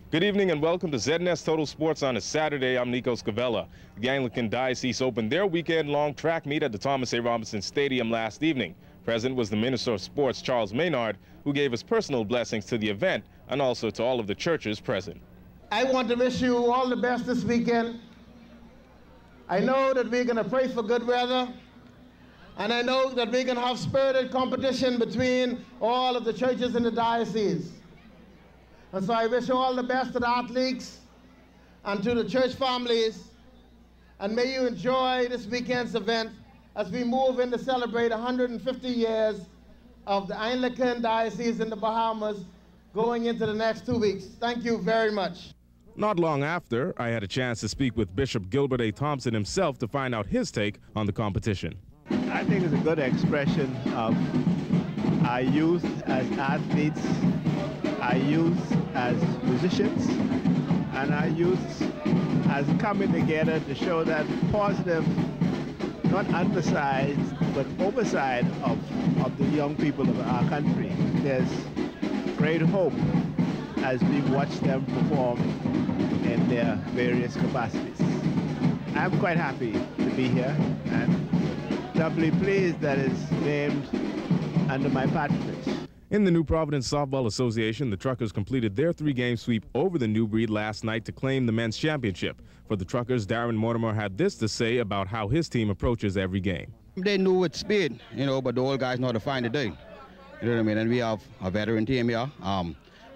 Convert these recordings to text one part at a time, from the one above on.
Good evening and welcome to ZNS Total Sports on a Saturday. I'm Nico Scavella. The Anglican Diocese opened their weekend-long track meet at the Thomas A. Robinson Stadium last evening. Present was the Minister of Sports, Charles Maynard, who gave his personal blessings to the event and also to all of the churches present. I want to wish you all the best this weekend. I know that we're going to pray for good weather, and I know that we're going to have spirited competition between all of the churches in the diocese. And so I wish you all the best to the athletes and to the church families, and may you enjoy this weekend's event as we move in to celebrate 150 years of the Anglican Diocese in the Bahamas going into the next 2 weeks. Thank you very much. Not long after, I had a chance to speak with Bishop Gilbert A. Thompson himself to find out his take on the competition. I think it's a good expression of our youth as athletes, our youth as musicians, and our youth as coming together to show that positive, not underside, but overside of the young people of our country. There's great hope as we watch them perform in their various capacities. I'm quite happy to be here and doubly pleased that it's named under my patronage. In the New Providence Softball Association, the Truckers completed their three-game sweep over the New Breed last night to claim the men's championship. For the Truckers, Darren Mortimer had this to say about how his team approaches every game. They knew with speed, but the old guys know how to find the day. You know what I mean? And we have a veteran team here.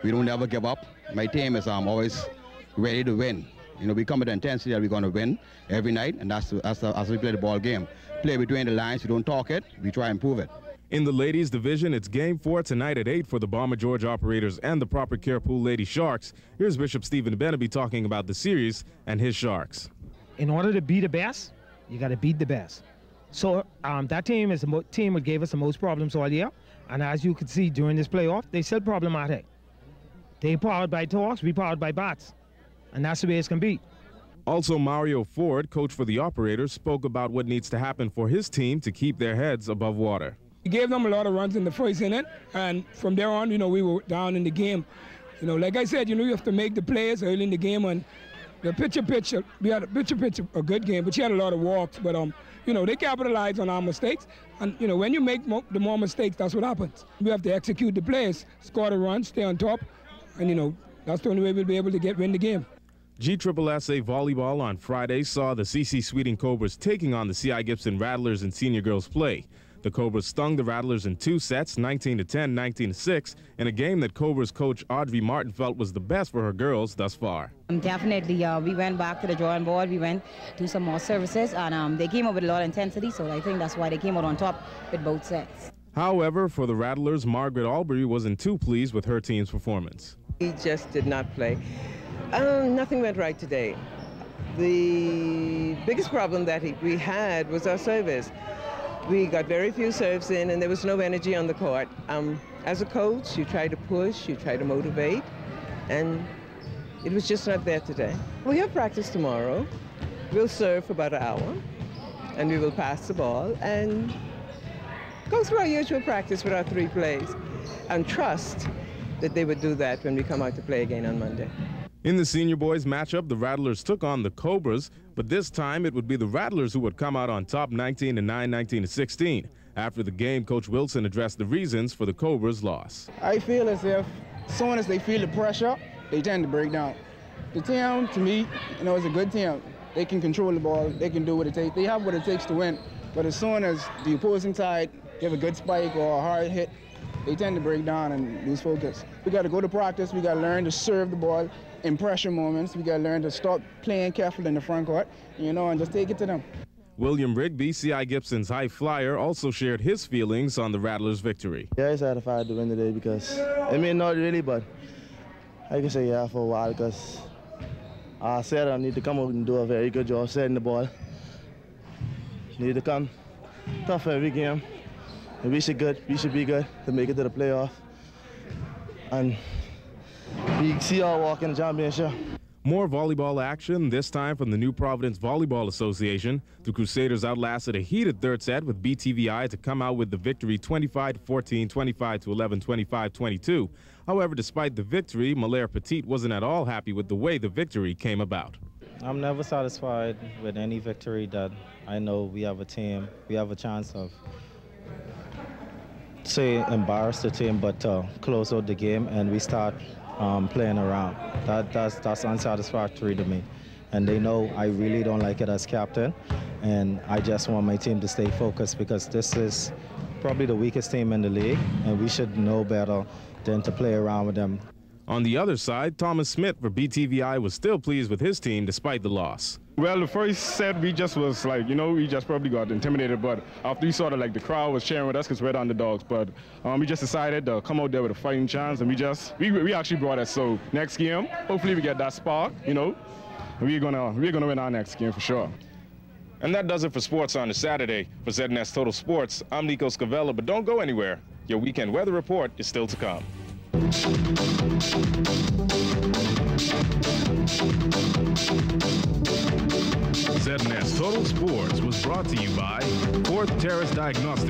We don't ever give up. My team is always ready to win. We come with the intensity that we're going to win every night, and that's as we play the ball game. Play between the lines. We don't talk it. We try and improve it. In the ladies division, it's Game 4 tonight at 8 for the Bomber George Operators and the Proper Care Pool Lady Sharks. Here's Bishop Stephen Benaby talking about the series and his Sharks. In order to be the best, you got to beat the best. So that team is the team that gave us the most problems all year. And as you can see during this playoff, they still problematic. They powered by talks, we powered by bats. And that's the way it's going to be. Also, Mario Ford, coach for the Operators, spoke about what needs to happen for his team to keep their heads above water. We gave them a lot of runs in the first inning, and from there on, we were down in the game. Like I said, you have to make the plays early in the game, and the pitcher, we had a good game, but she had a lot of walks, but they capitalized on our mistakes, and when you make the more mistakes, that's what happens. We have to execute the plays, score the runs, stay on top, and that's the only way we'll be able to win the game. GSSSA Volleyball on Friday saw the CC Sweeting Cobras taking on the C.I. Gibson Rattlers in senior girls play. The Cobras stung the Rattlers in 2 sets, 19-10, 19-6, in a game that Cobras coach Audrey Martin felt was the best for her girls thus far. Definitely, we went back to the drawing board. We went to some more services, and they came up with a lot of intensity, so I think that's why they came out on top with both sets. However, for the Rattlers, Margaret Albury wasn't too pleased with her team's performance. We just did not play. Nothing went right today. The biggest problem that we had was our service. We got very few serves in, and there was no energy on the court. As a coach, you try to push, you try to motivate, and it was just not there today. We have practice tomorrow. We'll serve for about an hour, and we will pass the ball and go through our usual practice with our 3 plays, and trust that they would do that when we come out to play again on Monday. In the senior boys matchup, the Rattlers took on the Cobras, but this time it would be the Rattlers who would come out on top 19-9, 19-16. After the game, Coach Wilson addressed the reasons for the Cobras' loss. I feel as if as soon as they feel the pressure, they tend to break down. The team, to me, is a good team. They can control the ball, they can do what it takes. They have what it takes to win. But as soon as the opposing side give a good spike or a hard hit, they tend to break down and lose focus. We got to go to practice. We got to learn to serve the ball in pressure moments. We got to learn to stop playing careful in the front court, and just take it to them. William Rigby, C.I. Gibson's high flyer, also shared his feelings on the Rattlers' victory. Yeah, it's satisfied to win today because, not really, but I can say yeah for a while because I said I need to come out and do a very good job setting the ball. Need to come tough every game. And we should be good to make it to the playoff. And we see our walk in the championship. More volleyball action, this time from the New Providence Volleyball Association. The Crusaders outlasted a heated third set with BTVI to come out with the victory 25-14, 25-11, 25-22. However, despite the victory, Malaire Petit wasn't at all happy with the way the victory came about. I'm never satisfied with any victory that I know we have a team, we have a chance of, say, embarrass the team, but close out the game and we start playing around. That's unsatisfactory to me. And they know I really don't like it as captain, and I just want my team to stay focused because this is probably the weakest team in the league, and we should know better than to play around with them. On the other side, Thomas Smith for BTVI was still pleased with his team despite the loss. Well, the first set, we just was like, we just probably got intimidated, but after we saw that, like, the crowd was cheering with us because we're the underdogs, but we just decided to come out there with a fighting chance, and we actually brought it. So next game, hopefully we get that spark, we're gonna win our next game for sure. And that does it for sports on a Saturday. For ZNS Total Sports, I'm Nico Scavella, but don't go anywhere. Your weekend weather report is still to come. ZNS Total Sports was brought to you by Fourth Terrace Diagnostics.